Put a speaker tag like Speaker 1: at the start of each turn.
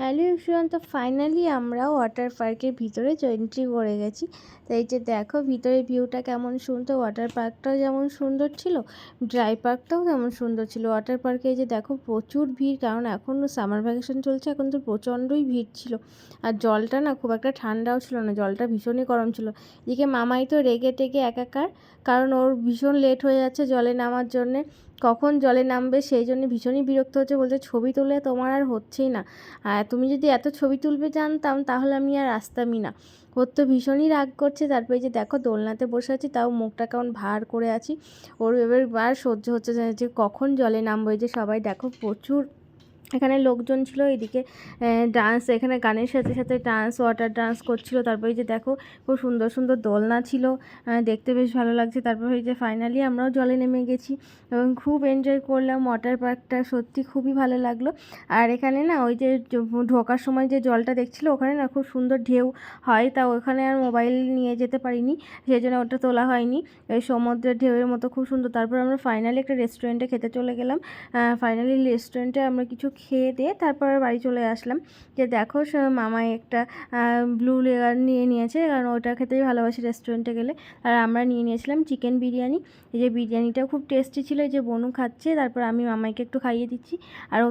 Speaker 1: Hello everyone, তো finally আমরা water পার্কের ভিতরে এন্ট্রি করে গেছি। তো এই যে দেখো ভিতরের ভিউটা কেমন সুন্দর, ওয়াটার পার্কটাও যেমন সুন্দর ছিল, ড্রাই পার্কটাও তেমন সুন্দর ছিল। ওয়াটার পার্কে এই যে দেখো প্রচুর ভিড়, কারণ এখন সামার ভ্যাকেশন চলছে, এখন তো প্রচণ্ডই ভিড় ছিল। আর জলটা না খুব একটা ঠান্ডাও ছিল না, জলটা ভীষণই গরম ছিল। এদিকে মামাই তো রেগে টেগে একাকার, কারণ ওর ভীষণ লেট হয়ে যাচ্ছে জলে নামার জন্যে। কখন জলে নামবে সেই জন্য ভীষণই বিরক্ত হচ্ছে, বলছে ছবি তুলে তোমার আর হচ্ছেই না। আর তুমি যদি এত ছবি তুলবে জানতাম তাহলে আমি আর আসতামই না। ওর তো ভীষণই রাগ করছে। তারপরে যে দেখো দোলনাতে বসে আছি, তাও মুখটা কেমন ভার করে আছি। ওর এবার আর সহ্য হচ্ছে না যে কখন জলে নামবো। এই যে সবাই দেখো প্রচুর এখানে লোকজন ছিল। এদিকে ডান্স, এখানে গানের সাথে সাথে ডান্স, ওয়াটার ডান্স করছিল। তারপরে যে দেখো খুব সুন্দর সুন্দর দোলনা ছিল, দেখতে বেশ ভালো লাগছে। তারপরে এই যে ফাইনালি আমরাও জলে নেমে গেছি এবং খুব এনজয় করলাম। ওয়াটার পার্কটা সত্যি খুবই ভালো লাগলো। আর এখানে না ওই যে ঢোকার সময় যে জলটা দেখছিল, ওখানে না খুব সুন্দর ঢেউ হয়, তা ওখানে আর মোবাইল নিয়ে যেতে পারিনি, সেই জন্য ওটা তোলা হয়নি। এই সমুদ্রের ঢেউয়ের মতো খুব সুন্দর। তারপর আমরা ফাইনালি একটা রেস্টুরেন্টে খেতে চলে গেলাম। ফাইনালি রেস্টুরেন্টে আমরা কিছু খেয়ে দিয়ে তারপর বাড়ি চলে আসলাম। যে দেখো মামাই একটা ব্লু লেয়ার নিয়ে নিয়েছে, কারণ ওটা খেতেই ভালোবাসি রেস্টুরেন্টে গেলে। আর আমরা নিয়ে নিয়েছিলাম চিকেন বিরিয়ানি। এই যে বিরিয়ানিটাও খুব টেস্টি ছিল। এই যে বনু খাচ্ছে, তারপর আমি মামাইকে একটু খাইয়ে দিচ্ছি। আর